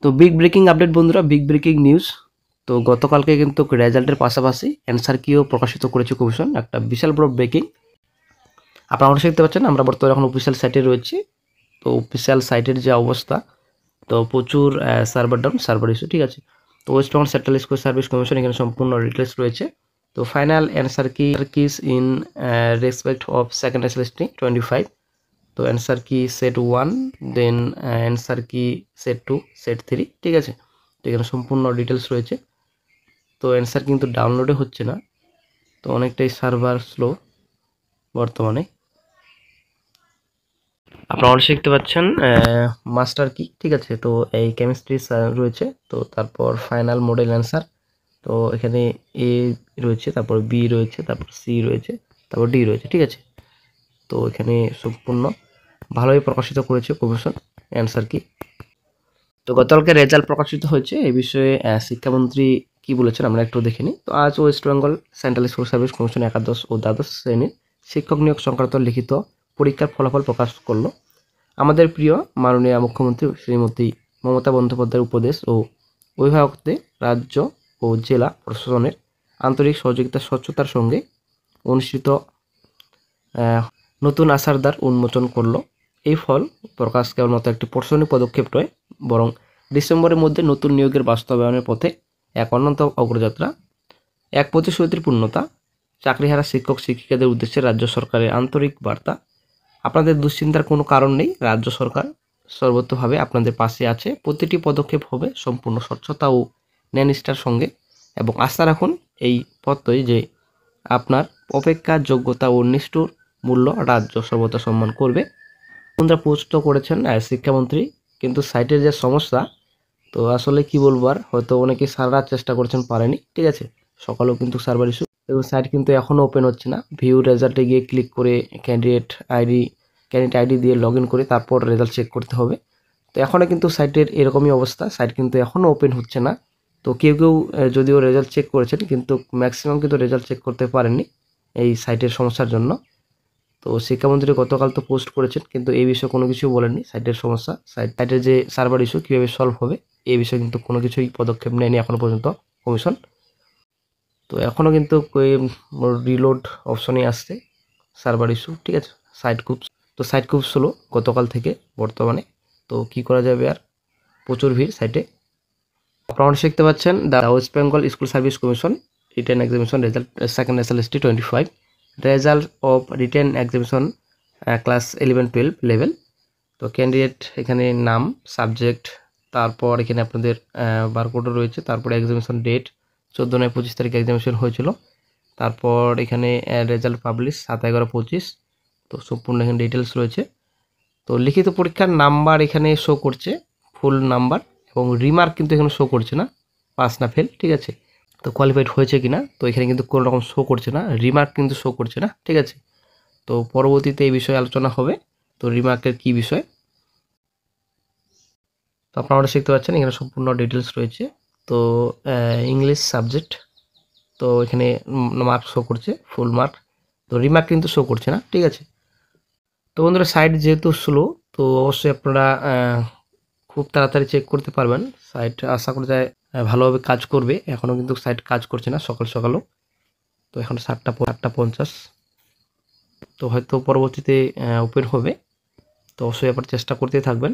তো big breaking update বন্ধুরা, big breaking news. তো গতকালকে কিন্তু রেজাল্টের পাশাপাশি অ্যান্সার কিও প্রকাশিত করেছে কমিশন, একটা বিশাল বড় ব্রেকিং। আপনারা অবশ্যই দেখতে পাচ্ছেন, আমরা বর্তমানে এখন অফিসিয়াল সাইটে রয়েছি। তো অফিসিয়াল সাইটের যে অবস্থা, তো প্রচুর সার্ভার ডাউন, সার্ভার ইস্যু, ঠিক আছে। তো West Bengal central school service commission এখানে সম্পূর্ণ ডিটেলস রয়েছে। তো final answer kiss in respect of second SLST 25। তো অ্যান্সার কি সেট 1, দেন অ্যান্সার কি সেট 2, সেট 3, ঠিক আছে। তো এখানে সম্পূর্ণ ডিটেলস রয়েছে। তো অ্যান্সার কিন্তু ডাউনলোডে হচ্ছে না, তো অনেকটাই সার্ভার স্লো বর্তমানে। আপনারা অবশ্যই দেখতে পাচ্ছেন মাস্টার কি, ঠিক আছে। তো এই কেমিস্ট্রি রয়েছে, তো তারপর ফাইনাল মডেল অ্যান্সার। তো এখানে এ রয়েছে, তারপর বি রয়েছে, তারপর সি রয়েছে, তারপর ডি রয়েছে, ঠিক আছে। তো এখানে সম্পূর্ণ ভালোই প্রকাশিত করেছে কমিশন অ্যান্সার কি। তো গতকালকে রেজাল্ট প্রকাশিত হয়েছে, এই বিষয়ে শিক্ষামন্ত্রী কি বলেছেন আমরা একটু দেখে নিই। তো আজ West Bengal central school service commission একাদশ ও দ্বাদশ শ্রেণীর শিক্ষক নিয়োগ সংক্রান্ত লিখিত পরীক্ষার ফলাফল প্রকাশ করলো। আমাদের প্রিয় মাননীয় মুখ্যমন্ত্রী শ্রীমতী মমতা বন্দ্যোপাধ্যায়ের উপদেশ ও অভিভাবকদের, রাজ্য ও জেলা প্রশাসনের আন্তরিক সহযোগিতা, স্বচ্ছতার সঙ্গে অনুষ্ঠিত নতুন আশার দ্বার উন্মোচন করলো। এই ফল প্রকাশ কেবলমাত্র একটি প্রশাসনিক পদক্ষেপ নয়, বরং ডিসেম্বরের মধ্যে নতুন নিয়োগের বাস্তবায়নের পথে এক অনন্ত অগ্রযাত্রা, এক প্রতিশ্রুতির পূর্ণতা, চাকরিহারা শিক্ষক শিক্ষিকাদের উদ্দেশ্যে রাজ্য সরকারের আন্তরিক বার্তা। আপনাদের দুশ্চিন্তার কোনো কারণ নেই, রাজ্য সরকার সর্বতোভাবে আপনাদের পাশে আছে। প্রতিটি পদক্ষেপ হবে সম্পূর্ণ স্বচ্ছতা ও ন্যায়নিষ্ঠার সঙ্গে, এবং আস্থা রাখুন এই পথই যে আপনার অপেক্ষা, যোগ্যতা ও নিষ্ঠুর মূল্য রাজ্য সর্বদা সম্মান করবে। বন্ধুরা পোস্ট করেছেন শিক্ষামন্ত্রী, কিন্তু সাইটের যে সমস্যা, তো আসলে কি বলবো আর, হয়তো অনেকে সারার চেষ্টা করেছেন, পারেনি, ঠিক আছে। সকালেও কিন্তু সার্ভার ইস্যু, এবং সাইট কিন্তু এখনও ওপেন হচ্ছে না। ভিউ রেজাল্টে গিয়ে ক্লিক করে ক্যান্ডিডেট আইডি দিয়ে লগ ইন করে তারপর রেজাল্ট চেক করতে হবে। তো এখনও কিন্তু সাইটের এরকমই অবস্থা, সাইট কিন্তু এখনও ওপেন হচ্ছে না। তো কেউ কেউ যদিও রেজাল্ট চেক করেছেন, কিন্তু ম্যাক্সিমাম কিন্তু রেজাল্ট চেক করতে পারেননি এই সাইটের সমস্যার জন্য। তো শিক্ষামন্ত্রী গতকাল তো পোস্ট করেছেন, কিন্তু এই বিষয়ে কোনো কিছু বলেননি। সাইটের সমস্যা, সাইটের যে সার্ভার ইস্যু কীভাবে সলভ হবে, এই বিষয়ে কিন্তু কোনো কিছুই পদক্ষেপ নেয়নি এখনও পর্যন্ত কমিশন। তো এখনও কিন্তু রিলোড অপশনই আসছে, সার্ভার ইস্যু, ঠিক আছে। সাইট খুব স্লো গতকাল থেকে বর্তমানে। তো কি করা যাবে আর, প্রচুর ভিড় সাইটে। আপনারা দেখতে পাচ্ছেন the West Bengal school service commission written examination result second SLST 25, result of written examination class 11-12 level. তো ক্যান্ডিডেট এখানে নাম, সাবজেক্ট, তারপর এখানে আপনাদের বারকোডও রয়েছে, তারপরে এক্সামিনেশন ডেট 14-25 তারিখে এক্সামিনেশন হয়েছিল। তারপর এখানে রেজাল্ট পাবলিশ 7/11-25। তো সম্পূর্ণ এখানে ডিটেলস রয়েছে। তো লিখিত পরীক্ষার নাম্বার এখানে শো করছে, ফুল নাম্বার, এবং রিমার্ক কিন্তু এখানে শো করছে না, পাস না ফেল, ঠিক আছে। তো কোয়ালিফাইড হয়েছে কিনা, তো এখানে কিন্তু কোনো রকম শো করছে না, রিমার্ক কিন্তু শো করছে না, ঠিক আছে। তো পরবর্তীতে এই বিষয়ে আলোচনা হবে। তো রিমার্কের কি বিষয়, তো আপনারা দেখতে পাচ্ছেন এখানে সম্পূর্ণ ডিটেলস রয়েছে। তো ইংলিশ সাবজেক্ট, তো এখানে মার্ক শো করছে, ফুল মার্ক। তো রিমার্ক কিন্তু শো করছে না, ঠিক আছে। তো বন্ধুরা সাইট যেহেতু স্লো, তো অবশ্যই আপনারা খুব তাড়াতাড়ি চেক করতে পারবেন। সাইট আশা করা যায় ভালোভাবে কাজ করবে। এখনও কিন্তু সাইট কাজ করছে না সকালও। তো এখন 7:50, তো হয়তো পরবর্তীতে ওপেন হবে। তো অবশ্যই আপনারা চেষ্টা করতে থাকবেন।